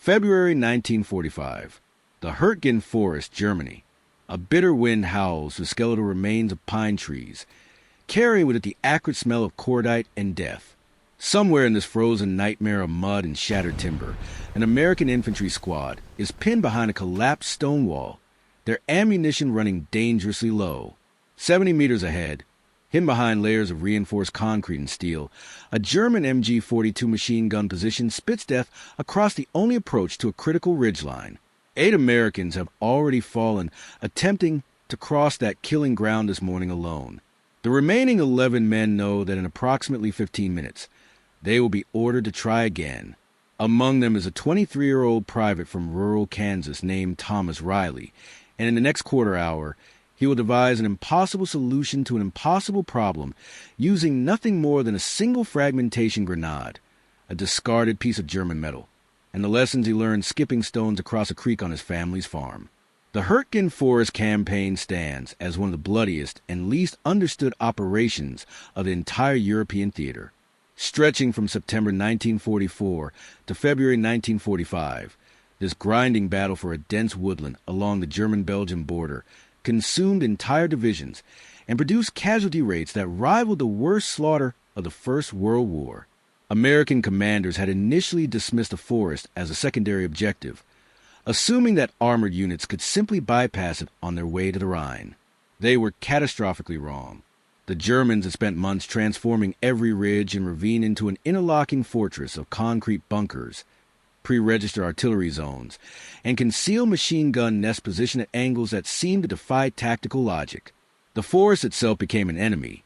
February 1945. The Hurtgen Forest, Germany. A bitter wind howls the skeletal remains of pine trees, carrying with it the acrid smell of cordite and death. Somewhere in this frozen nightmare of mud and shattered timber, an American infantry squad is pinned behind a collapsed stone wall, their ammunition running dangerously low. 70 meters ahead, hidden behind layers of reinforced concrete and steel, a German MG-42 machine gun position spits death across the only approach to a critical ridgeline. 8 Americans have already fallen attempting to cross that killing ground this morning alone. The remaining 11 men know that in approximately 15 minutes, they will be ordered to try again. Among them is a 23-year-old private from rural Kansas named Thomas Riley, and in the next quarter hour, he will devise an impossible solution to an impossible problem using nothing more than a single fragmentation grenade, a discarded piece of German metal, and the lessons he learned skipping stones across a creek on his family's farm. The Hurtgen Forest campaign stands as one of the bloodiest and least understood operations of the entire European theater. Stretching from September 1944 to February 1945, this grinding battle for a dense woodland along the German-Belgian border consumed entire divisions and produced casualty rates that rivaled the worst slaughter of the First World War. American commanders had initially dismissed the forest as a secondary objective, assuming that armored units could simply bypass it on their way to the Rhine. They were catastrophically wrong. The Germans had spent months transforming every ridge and ravine into an interlocking fortress of concrete bunkers, pre-registered artillery zones, and concealed machine gun nests positioned at angles that seemed to defy tactical logic. The forest itself became an enemy,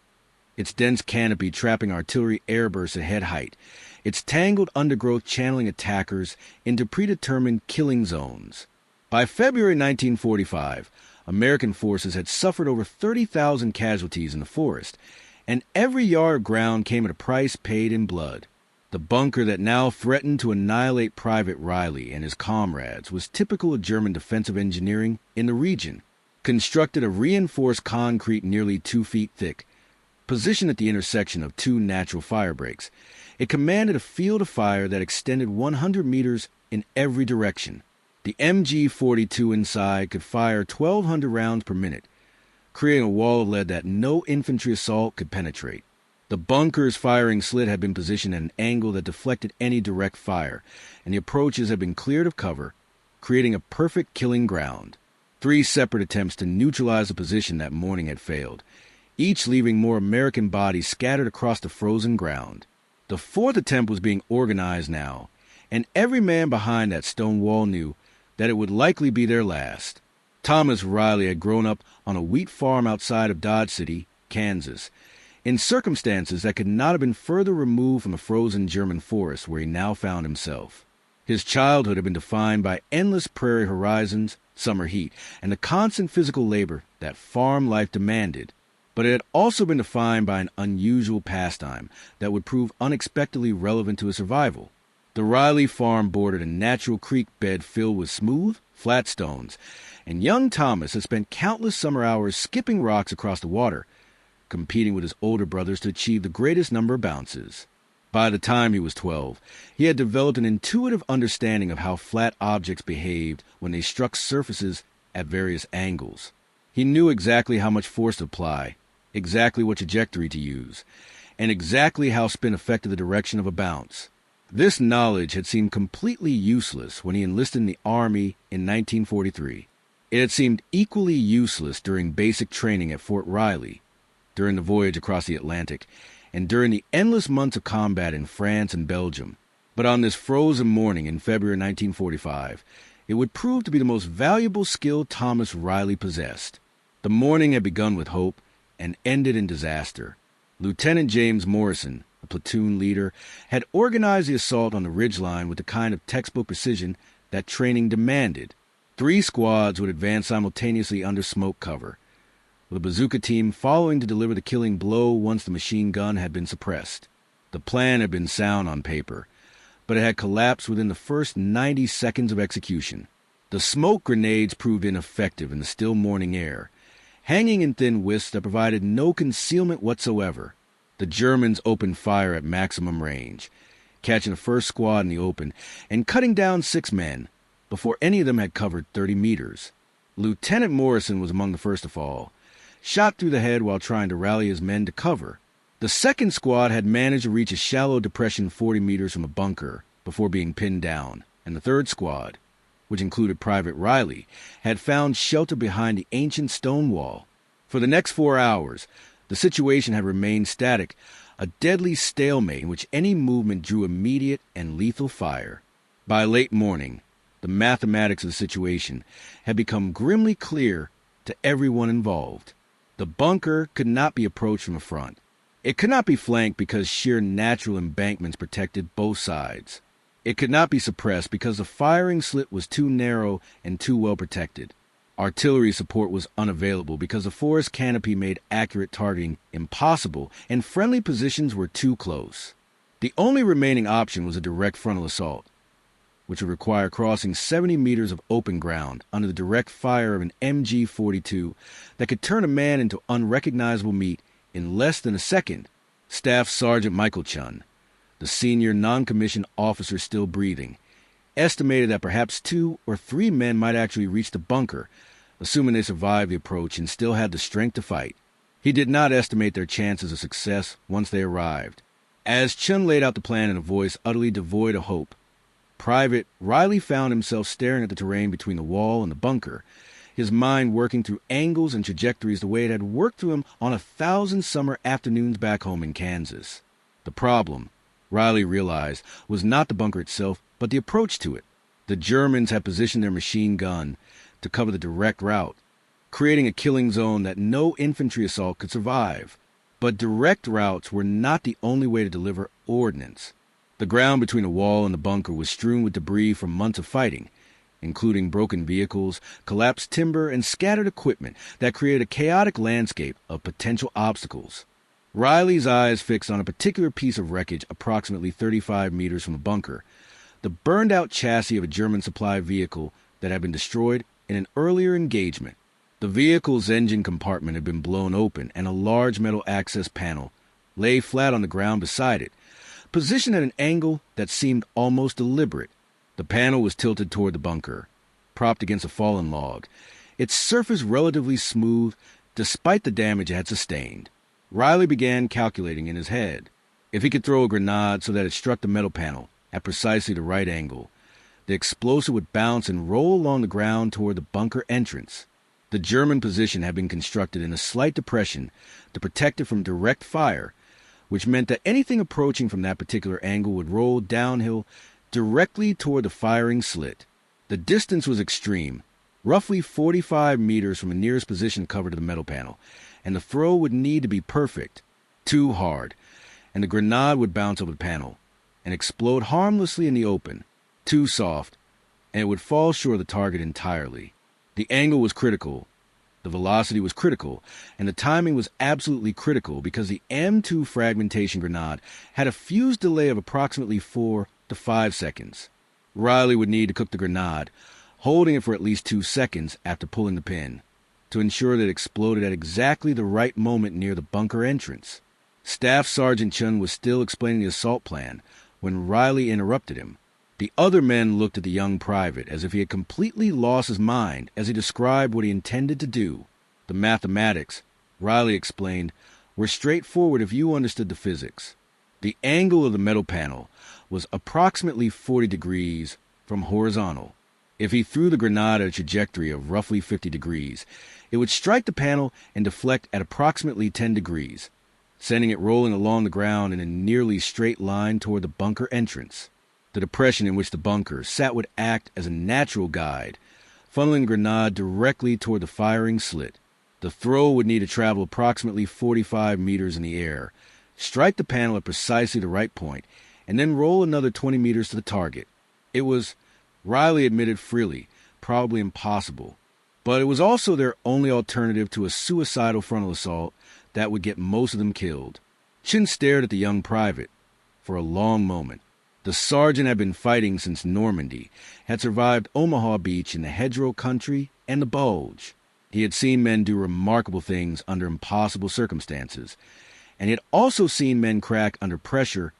its dense canopy trapping artillery airbursts at head height, its tangled undergrowth channeling attackers into predetermined killing zones. By February 1945, American forces had suffered over 30,000 casualties in the forest, and every yard of ground came at a price paid in blood. The bunker that now threatened to annihilate Private Riley and his comrades was typical of German defensive engineering in the region. Constructed of reinforced concrete nearly 2 feet thick, positioned at the intersection of 2 natural fire breaks, it commanded a field of fire that extended 100 meters in every direction. The MG-42 inside could fire 1,200 rounds per minute, creating a wall of lead that no infantry assault could penetrate. The bunker's firing slit had been positioned at an angle that deflected any direct fire, and the approaches had been cleared of cover, creating a perfect killing ground. 3 separate attempts to neutralize the position that morning had failed, each leaving more American bodies scattered across the frozen ground. The 4th attempt was being organized now, and every man behind that stone wall knew that it would likely be their last. Thomas Riley had grown up on a wheat farm outside of Dodge City, Kansas, in circumstances that could not have been further removed from the frozen German forest where he now found himself. His childhood had been defined by endless prairie horizons, summer heat, and the constant physical labor that farm life demanded, but it had also been defined by an unusual pastime that would prove unexpectedly relevant to his survival. The Riley farm bordered a natural creek bed filled with smooth, flat stones, and young Thomas had spent countless summer hours skipping rocks across the water, competing with his older brothers to achieve the greatest number of bounces. By the time he was 12, he had developed an intuitive understanding of how flat objects behaved when they struck surfaces at various angles. He knew exactly how much force to apply, exactly what trajectory to use, and exactly how spin affected the direction of a bounce. This knowledge had seemed completely useless when he enlisted in the Army in 1943. It had seemed equally useless during basic training at Fort Riley, during the voyage across the Atlantic, and during the endless months of combat in France and Belgium. But on this frozen morning in February 1945, it would prove to be the most valuable skill Thomas Riley possessed. The morning had begun with hope and ended in disaster. Lieutenant James Morrison, a platoon leader, had organized the assault on the ridgeline with the kind of textbook precision that training demanded. 3 squads would advance simultaneously under smoke cover, with a bazooka team following to deliver the killing blow once the machine gun had been suppressed. The plan had been sound on paper, but it had collapsed within the first 90 seconds of execution. The smoke grenades proved ineffective in the still morning air, hanging in thin wisps that provided no concealment whatsoever. The Germans opened fire at maximum range, catching the first squad in the open and cutting down 6 men before any of them had covered 30 meters. Lieutenant Morrison was among the first to fall, shot through the head while trying to rally his men to cover. The second squad had managed to reach a shallow depression 40 meters from the bunker before being pinned down, and the third squad, which included Private Riley, had found shelter behind the ancient stone wall. For the next 4 hours, the situation had remained static, a deadly stalemate in which any movement drew immediate and lethal fire. By late morning, the mathematics of the situation had become grimly clear to everyone involved. The bunker could not be approached from the front. It could not be flanked because sheer natural embankments protected both sides. It could not be suppressed because the firing slit was too narrow and too well protected. Artillery support was unavailable because the forest canopy made accurate targeting impossible, and friendly positions were too close. The only remaining option was a direct frontal assault, which would require crossing 70 meters of open ground under the direct fire of an MG-42 that could turn a man into unrecognizable meat in less than a second. Staff Sergeant Michael Chun, the senior non-commissioned officer still breathing, estimated that perhaps 2 or 3 men might actually reach the bunker, assuming they survived the approach and still had the strength to fight. He did not estimate their chances of success once they arrived. As Chun laid out the plan in a voice utterly devoid of hope, Private Riley found himself staring at the terrain between the wall and the bunker, his mind working through angles and trajectories the way it had worked through him on 1,000 summer afternoons back home in Kansas. The problem, Riley realized, was not the bunker itself, but the approach to it. The Germans had positioned their machine gun to cover the direct route, creating a killing zone that no infantry assault could survive. But direct routes were not the only way to deliver ordnance. The ground between the wall and the bunker was strewn with debris from months of fighting, including broken vehicles, collapsed timber, and scattered equipment that created a chaotic landscape of potential obstacles. Riley's eyes fixed on a particular piece of wreckage approximately 35 meters from the bunker, the burned-out chassis of a German supply vehicle that had been destroyed in an earlier engagement. The vehicle's engine compartment had been blown open, and a large metal access panel lay flat on the ground beside it, positioned at an angle that seemed almost deliberate. The panel was tilted toward the bunker, propped against a fallen log, its surface relatively smooth despite the damage it had sustained. Riley began calculating in his head. If he could throw a grenade so that it struck the metal panel at precisely the right angle, the explosive would bounce and roll along the ground toward the bunker entrance. The German position had been constructed in a slight depression to protect it from direct fire, which meant that anything approaching from that particular angle would roll downhill directly toward the firing slit. The distance was extreme, roughly 45 meters from the nearest position covered to the metal panel, and the throw would need to be perfect, too hard, and the grenade would bounce over the panel and explode harmlessly in the open, too soft, and it would fall short of the target entirely. The angle was critical, the velocity was critical, and the timing was absolutely critical because the M2 fragmentation grenade had a fuse delay of approximately 4 to 5 seconds. Riley would need to cook the grenade, holding it for at least 2 seconds after pulling the pin, to ensure that it exploded at exactly the right moment near the bunker entrance. Staff Sergeant Chun was still explaining the assault plan when Riley interrupted him. The other men looked at the young private as if he had completely lost his mind as he described what he intended to do. The mathematics, Riley explained, were straightforward if you understood the physics. The angle of the metal panel was approximately 40 degrees from horizontal. If he threw the grenade at a trajectory of roughly 50 degrees, it would strike the panel and deflect at approximately 10 degrees, sending it rolling along the ground in a nearly straight line toward the bunker entrance. The depression in which the bunker sat would act as a natural guide, funneling the grenade directly toward the firing slit. The throw would need to travel approximately 45 meters in the air, strike the panel at precisely the right point, and then roll another 20 meters to the target. It was, Riley admitted freely, probably impossible, but it was also their only alternative to a suicidal frontal assault that would get most of them killed. Chin stared at the young private for a long moment. The sergeant had been fighting since Normandy, had survived Omaha Beach in the hedgerow country and the Bulge. He had seen men do remarkable things under impossible circumstances, and he had also seen men crack under pressure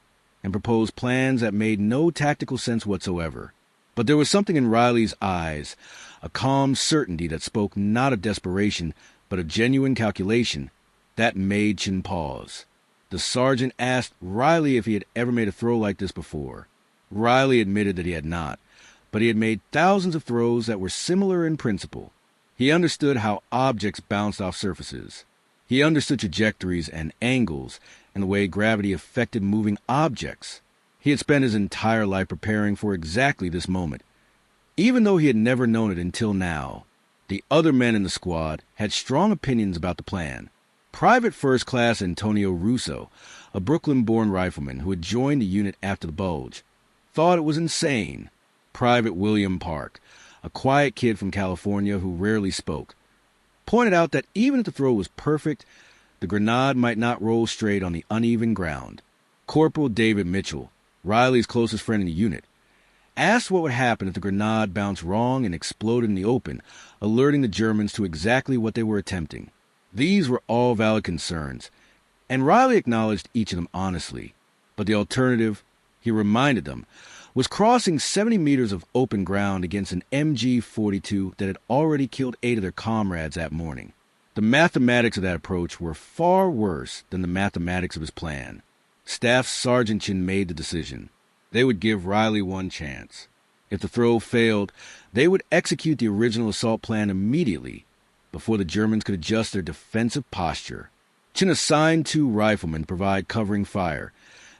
and proposed plans that made no tactical sense whatsoever. But there was something in Riley's eyes, a calm certainty that spoke not of desperation, but of genuine calculation, that made Chin pause. The sergeant asked Riley if he had ever made a throw like this before. Riley admitted that he had not, but he had made thousands of throws that were similar in principle. He understood how objects bounced off surfaces. He understood trajectories and angles and the way gravity affected moving objects. He had spent his entire life preparing for exactly this moment. Even though he had never known it until now, the other men in the squad had strong opinions about the plan. Private First Class Antonio Russo, a Brooklyn-born rifleman who had joined the unit after the bulge, thought it was insane. Private William Park, a quiet kid from California who rarely spoke, pointed out that even if the throw was perfect, the grenade might not roll straight on the uneven ground. Corporal David Mitchell, Riley's closest friend in the unit, asked what would happen if the grenade bounced wrong and exploded in the open, alerting the Germans to exactly what they were attempting. These were all valid concerns, and Riley acknowledged each of them honestly. But the alternative, he reminded them, was crossing 70 meters of open ground against an MG-42 that had already killed 8 of their comrades that morning. The mathematics of that approach were far worse than the mathematics of his plan. Staff Sergeant Chin made the decision. They would give Riley one chance. If the throw failed, they would execute the original assault plan immediately, before the Germans could adjust their defensive posture. Chin assigned 2 riflemen to provide covering fire,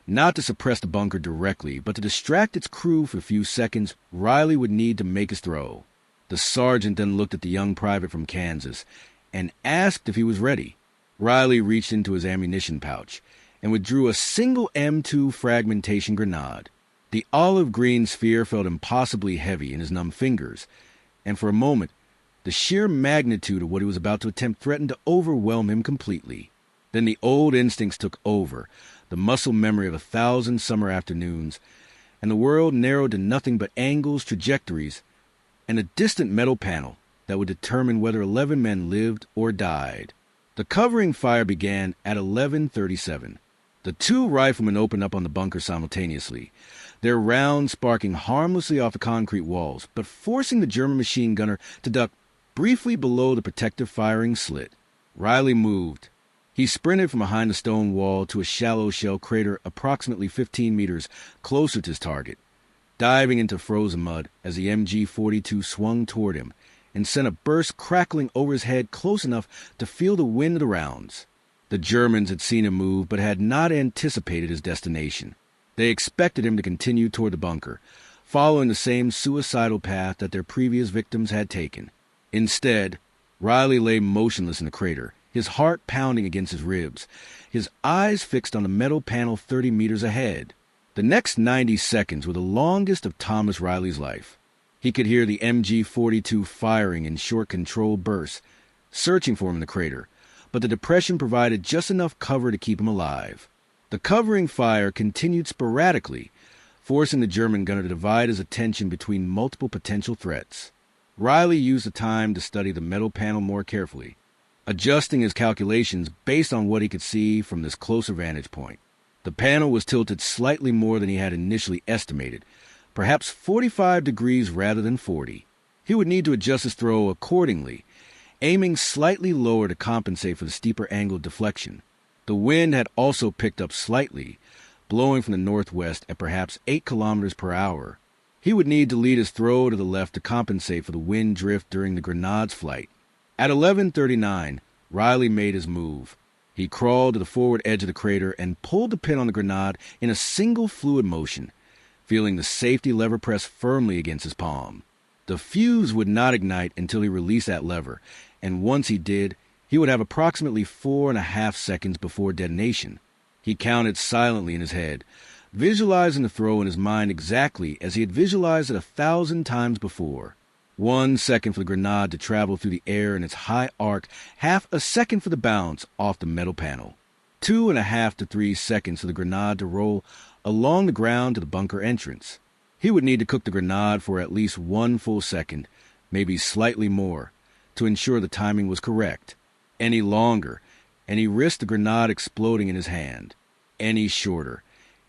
not to suppress the bunker directly, but to distract its crew for the few seconds Riley would need to make his throw. The sergeant then looked at the young private from Kansas and asked if he was ready. Riley reached into his ammunition pouch and withdrew a single M2 fragmentation grenade. The olive-green sphere felt impossibly heavy in his numb fingers, and for a moment, the sheer magnitude of what he was about to attempt threatened to overwhelm him completely. Then the old instincts took over, the muscle memory of 1,000 summer afternoons, and the world narrowed to nothing but angles, trajectories, and a distant metal panel that would determine whether 11 men lived or died. The covering fire began at 11:37. The 2 riflemen opened up on the bunker simultaneously, their rounds sparking harmlessly off the concrete walls, but forcing the German machine gunner to duck briefly below the protective firing slit. Riley moved. He sprinted from behind the stone wall to a shallow shell crater approximately 15 meters closer to his target, diving into frozen mud as the MG-42 swung toward him and sent a burst crackling over his head close enough to feel the wind of the rounds. The Germans had seen him move but had not anticipated his destination. They expected him to continue toward the bunker, following the same suicidal path that their previous victims had taken. Instead, Riley lay motionless in the crater, his heart pounding against his ribs, his eyes fixed on the metal panel 30 meters ahead. The next 90 seconds were the longest of Thomas Riley's life. He could hear the MG-42 firing in short controlled bursts, searching for him in the crater, but the depression provided just enough cover to keep him alive. The covering fire continued sporadically, forcing the German gunner to divide his attention between multiple potential threats. Riley used the time to study the metal panel more carefully, adjusting his calculations based on what he could see from this closer vantage point. The panel was tilted slightly more than he had initially estimated, perhaps 45 degrees rather than 40. He would need to adjust his throw accordingly, aiming slightly lower to compensate for the steeper angle deflection. The wind had also picked up slightly, blowing from the northwest at perhaps 8 kilometers per hour. He would need to lead his throw to the left to compensate for the wind drift during the grenade's flight. At 11:39, Riley made his move. He crawled to the forward edge of the crater and pulled the pin on the grenade in a single fluid motion, feeling the safety lever press firmly against his palm. The fuse would not ignite until he released that lever, and once he did, he would have approximately 4.5 seconds before detonation. He counted silently in his head, visualizing the throw in his mind exactly as he had visualized it 1,000 times before. 1 second for the grenade to travel through the air in its high arc, half a second for the bounce off the metal panel. 2.5 to 3 seconds for the grenade to roll along the ground to the bunker entrance. He would need to cook the grenade for at least 1 full second, maybe slightly more, to ensure the timing was correct. Any longer, and he risked the grenade exploding in his hand. Any shorter,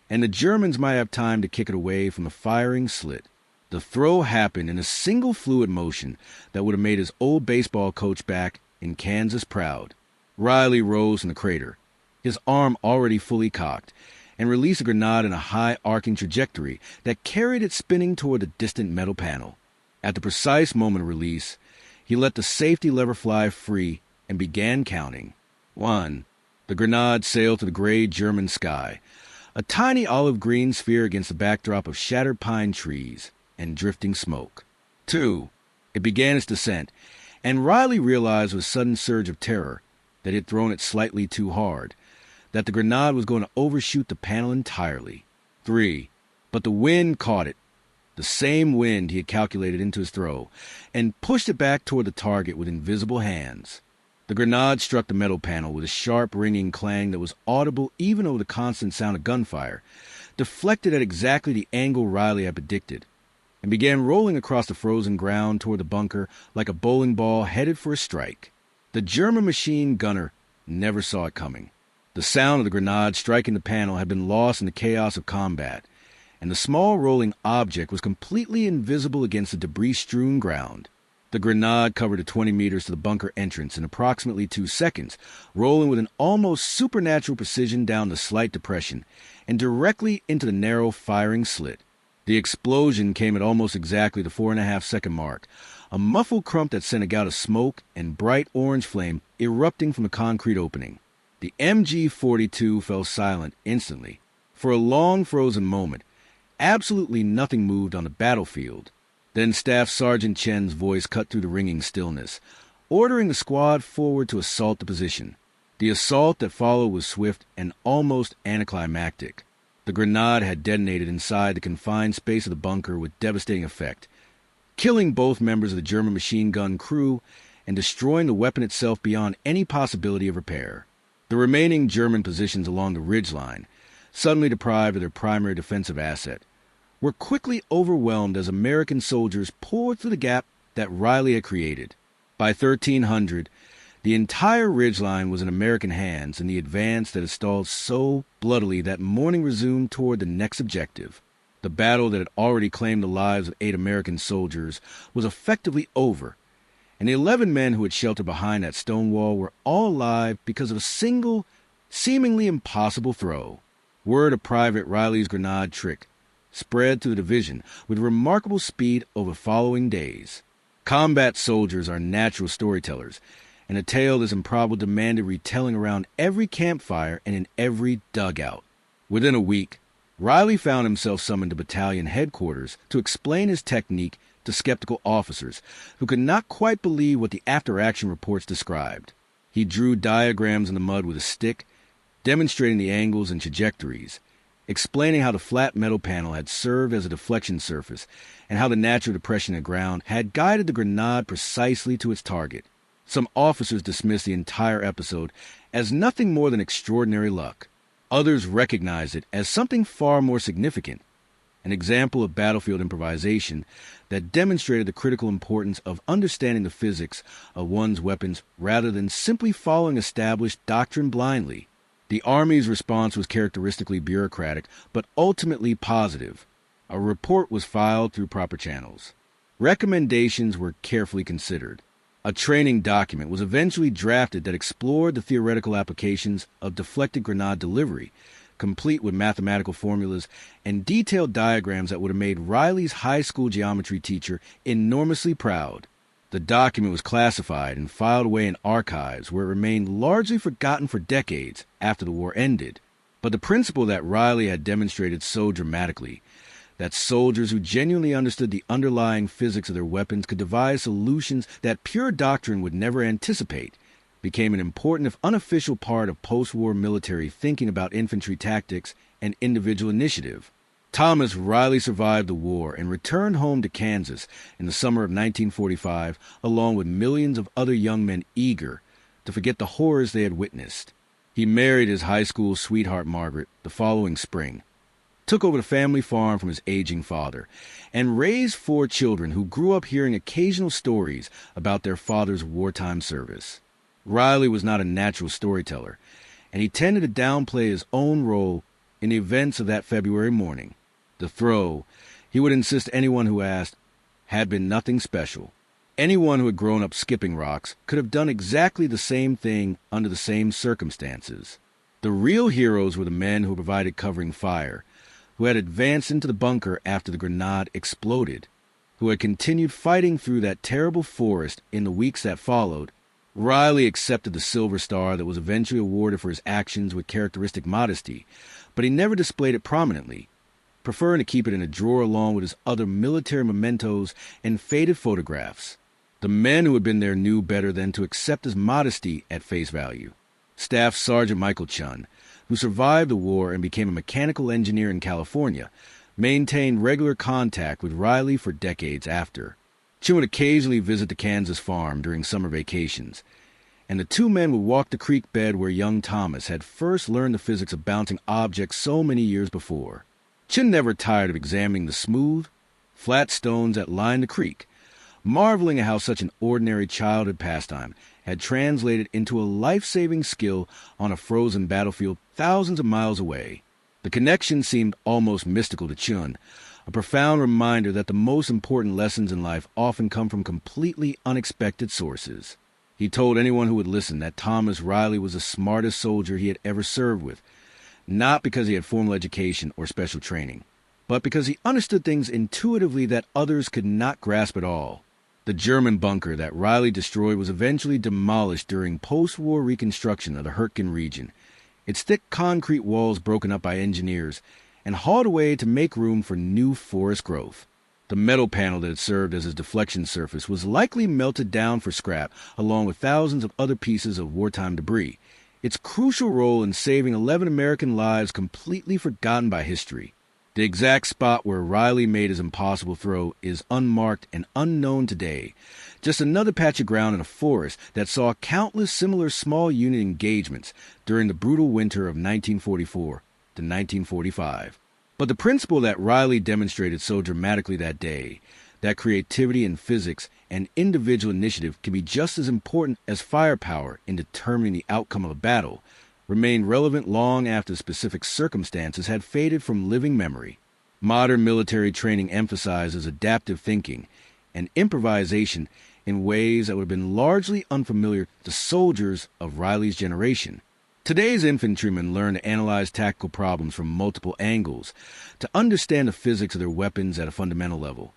and the Germans might have time to kick it away from the firing slit. The throw happened in a single fluid motion that would have made his old baseball coach back in Kansas proud. Riley rose from the crater, his arm already fully cocked, and released a grenade in a high arcing trajectory that carried it spinning toward the distant metal panel. At the precise moment of release, he let the safety lever fly free and began counting. 1. The grenade sailed to the gray German sky, a tiny olive-green sphere against the backdrop of shattered pine trees and drifting smoke. 2. It began its descent, and Riley realized with a sudden surge of terror that he had thrown it slightly too hard, that the grenade was going to overshoot the panel entirely. 3. But the wind caught it, the same wind he had calculated into his throw, and pushed it back toward the target with invisible hands. The grenade struck the metal panel with a sharp ringing clang that was audible even over the constant sound of gunfire, deflected at exactly the angle Riley had predicted, and began rolling across the frozen ground toward the bunker like a bowling ball headed for a strike. The German machine gunner never saw it coming. The sound of the grenade striking the panel had been lost in the chaos of combat, and the small rolling object was completely invisible against the debris-strewn ground. The grenade covered the 20 meters to the bunker entrance in approximately 2 seconds, rolling with an almost supernatural precision down the slight depression and directly into the narrow firing slit. The explosion came at almost exactly the 4.5-second mark, a muffled crump that sent a gout of smoke and bright orange flame erupting from the concrete opening. The MG-42 fell silent instantly. For a long frozen moment, absolutely nothing moved on the battlefield. Then Staff Sergeant Chen's voice cut through the ringing stillness, ordering the squad forward to assault the position. The assault that followed was swift and almost anticlimactic. The grenade had detonated inside the confined space of the bunker with devastating effect, killing both members of the German machine gun crew and destroying the weapon itself beyond any possibility of repair. The remaining German positions along the ridgeline, suddenly deprived of their primary defensive asset, were quickly overwhelmed as American soldiers poured through the gap that Riley had created. By 1300, the entire ridgeline was in American hands, and the advance that had stalled so bloodily that morning resumed toward the next objective. The battle that had already claimed the lives of 8 American soldiers was effectively over, and the 11 men who had sheltered behind that stone wall were all alive because of a single, seemingly impossible throw. Word of Private Riley's grenade trick spread through the division with remarkable speed over the following days. Combat soldiers are natural storytellers, and a tale this improbable demanded retelling around every campfire and in every dugout. Within a week, Riley found himself summoned to battalion headquarters to explain his technique to skeptical officers who could not quite believe what the after-action reports described. He drew diagrams in the mud with a stick, demonstrating the angles and trajectories, explaining how the flat metal panel had served as a deflection surface and how the natural depression in the ground had guided the grenade precisely to its target. Some officers dismissed the entire episode as nothing more than extraordinary luck. Others recognized it as something far more significant, an example of battlefield improvisation that demonstrated the critical importance of understanding the physics of one's weapons rather than simply following established doctrine blindly. The Army's response was characteristically bureaucratic, but ultimately positive. A report was filed through proper channels. Recommendations were carefully considered. A training document was eventually drafted that explored the theoretical applications of deflected grenade delivery, complete with mathematical formulas and detailed diagrams that would have made Riley's high school geometry teacher enormously proud. The document was classified and filed away in archives where it remained largely forgotten for decades after the war ended. But the principle that Riley had demonstrated so dramatically, that soldiers who genuinely understood the underlying physics of their weapons could devise solutions that pure doctrine would never anticipate, became an important if unofficial part of post-war military thinking about infantry tactics and individual initiative. Thomas Riley survived the war and returned home to Kansas in the summer of 1945, along with millions of other young men eager to forget the horrors they had witnessed. He married his high school sweetheart Margaret the following spring, took over the family farm from his aging father, and raised 4 children who grew up hearing occasional stories about their father's wartime service. Riley was not a natural storyteller, and he tended to downplay his own role in the events of that February morning. The throw, he would insist anyone who asked, had been nothing special. Anyone who had grown up skipping rocks could have done exactly the same thing under the same circumstances. The real heroes were the men who provided covering fire, who had advanced into the bunker after the grenade exploded, who had continued fighting through that terrible forest in the weeks that followed. Riley accepted the Silver Star that was eventually awarded for his actions with characteristic modesty, but he never displayed it prominently, preferring to keep it in a drawer along with his other military mementos and faded photographs. The men who had been there knew better than to accept his modesty at face value. Staff Sergeant Michael Chun, who survived the war and became a mechanical engineer in California, maintained regular contact with Riley for decades after. Chun would occasionally visit the Kansas farm during summer vacations, and the two men would walk the creek bed where young Thomas had first learned the physics of bouncing objects so many years before. Chun never tired of examining the smooth, flat stones that lined the creek, marveling at how such an ordinary childhood pastime had translated into a life-saving skill on a frozen battlefield thousands of miles away. The connection seemed almost mystical to Chun, a profound reminder that the most important lessons in life often come from completely unexpected sources. He told anyone who would listen that Thomas Riley was the smartest soldier he had ever served with, not because he had formal education or special training, but because he understood things intuitively that others could not grasp at all. The German bunker that Riley destroyed was eventually demolished during post-war reconstruction of the Hurtgen region, its thick concrete walls broken up by engineers and hauled away to make room for new forest growth. The metal panel that had served as his deflection surface was likely melted down for scrap, along with thousands of other pieces of wartime debris, its crucial role in saving 11 American lives completely forgotten by history. The exact spot where Riley made his impossible throw is unmarked and unknown today, just another patch of ground in a forest that saw countless similar small unit engagements during the brutal winter of 1944 to 1945. But the principle that Riley demonstrated so dramatically that day, that creativity in physics and individual initiative can be just as important as firepower in determining the outcome of a battle, remained relevant long after specific circumstances had faded from living memory. Modern military training emphasizes adaptive thinking and improvisation in ways that would have been largely unfamiliar to soldiers of Riley's generation. Today's infantrymen learn to analyze tactical problems from multiple angles, to understand the physics of their weapons at a fundamental level,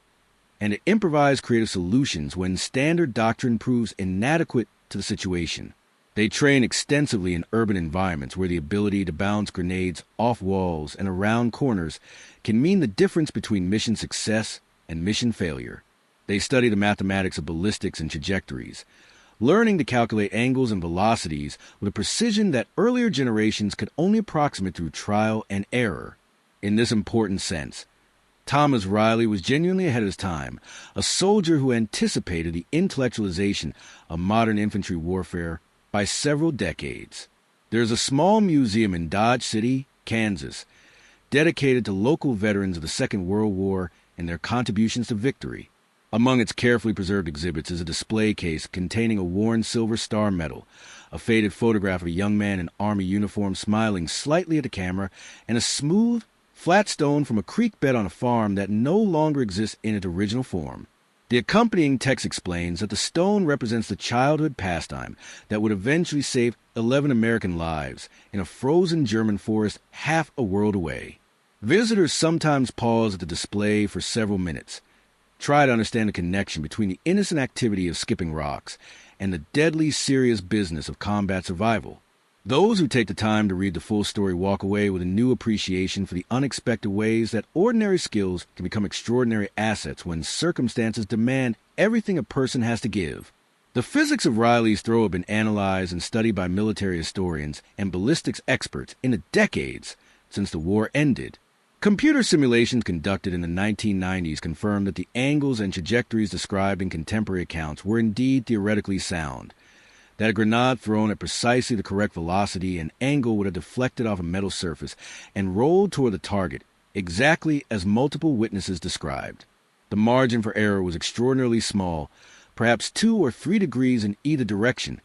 and to improvise creative solutions when standard doctrine proves inadequate to the situation. They train extensively in urban environments where the ability to bounce grenades off walls and around corners can mean the difference between mission success and mission failure. They study the mathematics of ballistics and trajectories, learning to calculate angles and velocities with a precision that earlier generations could only approximate through trial and error. In this important sense, Thomas Riley was genuinely ahead of his time, a soldier who anticipated the intellectualization of modern infantry warfare by several decades. There is a small museum in Dodge City, Kansas, dedicated to local veterans of the Second World War and their contributions to victory. Among its carefully preserved exhibits is a display case containing a worn Silver Star medal, a faded photograph of a young man in Army uniform smiling slightly at the camera, and a smooth, flat stone from a creek bed on a farm that no longer exists in its original form. The accompanying text explains that the stone represents the childhood pastime that would eventually save 11 American lives in a frozen German forest half a world away. Visitors sometimes pause at the display for several minutes, try to understand the connection between the innocent activity of skipping rocks and the deadly serious business of combat survival. Those who take the time to read the full story walk away with a new appreciation for the unexpected ways that ordinary skills can become extraordinary assets when circumstances demand everything a person has to give. The physics of Riley's throw have been analyzed and studied by military historians and ballistics experts in the decades since the war ended. Computer simulations conducted in the 1990s confirmed that the angles and trajectories described in contemporary accounts were indeed theoretically sound, that a grenade thrown at precisely the correct velocity and angle would have deflected off a metal surface and rolled toward the target, exactly as multiple witnesses described. The margin for error was extraordinarily small, perhaps 2 or 3 degrees in either direction,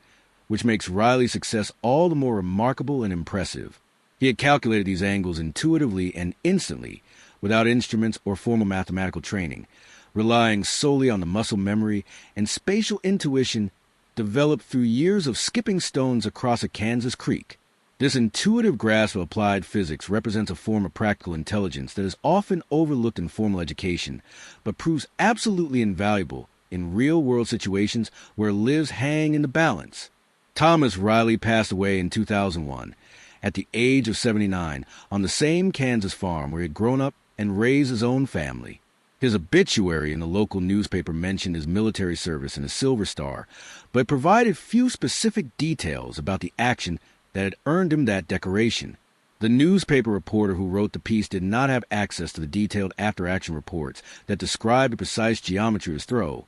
which makes Riley's success all the more remarkable and impressive. He had calculated these angles intuitively and instantly, without instruments or formal mathematical training, relying solely on the muscle memory and spatial intuition developed through years of skipping stones across a Kansas creek. This intuitive grasp of applied physics represents a form of practical intelligence that is often overlooked in formal education, but proves absolutely invaluable in real-world situations where lives hang in the balance. Thomas Riley passed away in 2001, at the age of 79, on the same Kansas farm where he had grown up and raised his own family. His obituary in the local newspaper mentioned his military service and a Silver Star, but provided few specific details about the action that had earned him that decoration. The newspaper reporter who wrote the piece did not have access to the detailed after-action reports that described the precise geometry of his throw,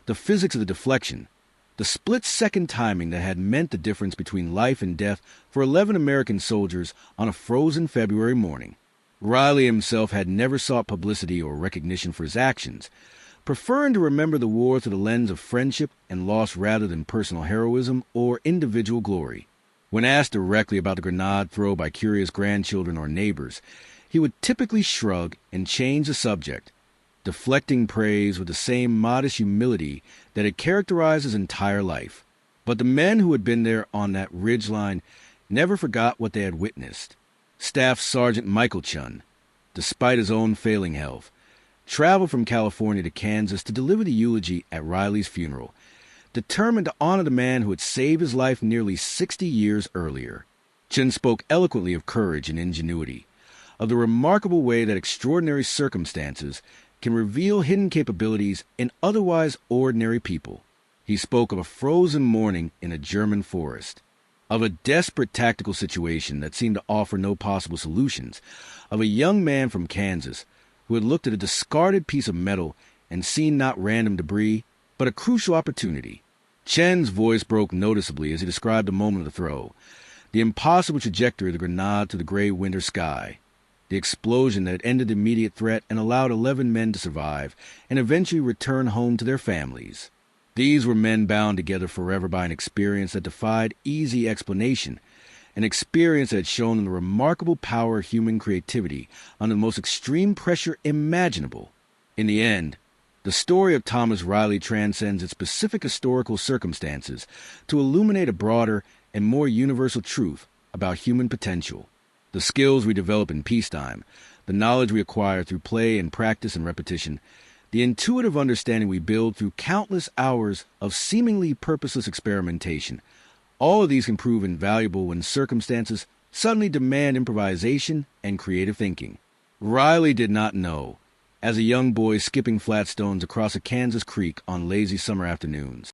the physics of the deflection, the split-second timing that had meant the difference between life and death for 11 American soldiers on a frozen February morning. Riley himself had never sought publicity or recognition for his actions, preferring to remember the war through the lens of friendship and loss rather than personal heroism or individual glory. When asked directly about the grenade throw by curious grandchildren or neighbors, he would typically shrug and change the subject, deflecting praise with the same modest humility that had characterized his entire life. But the men who had been there on that ridgeline never forgot what they had witnessed. Staff Sergeant Michael Chun, despite his own failing health, traveled from California to Kansas to deliver the eulogy at Riley's funeral, determined to honor the man who had saved his life nearly 60 years earlier. Chun spoke eloquently of courage and ingenuity, of the remarkable way that extraordinary circumstances can reveal hidden capabilities in otherwise ordinary people. He spoke of a frozen morning in a German forest, of a desperate tactical situation that seemed to offer no possible solutions, of a young man from Kansas who had looked at a discarded piece of metal and seen not random debris, but a crucial opportunity. Chen's voice broke noticeably as he described the moment of the throw, the impossible trajectory of the grenade to the gray winter sky, the explosion that had ended the immediate threat and allowed 11 men to survive and eventually return home to their families. These were men bound together forever by an experience that defied easy explanation, an experience that had shown them the remarkable power of human creativity under the most extreme pressure imaginable. In the end, the story of Thomas Riley transcends its specific historical circumstances to illuminate a broader and more universal truth about human potential. The skills we develop in peacetime, the knowledge we acquire through play and practice and repetition, the intuitive understanding we build through countless hours of seemingly purposeless experimentation, all of these can prove invaluable when circumstances suddenly demand improvisation and creative thinking. Riley did not know, as a young boy skipping flat stones across a Kansas creek on lazy summer afternoons,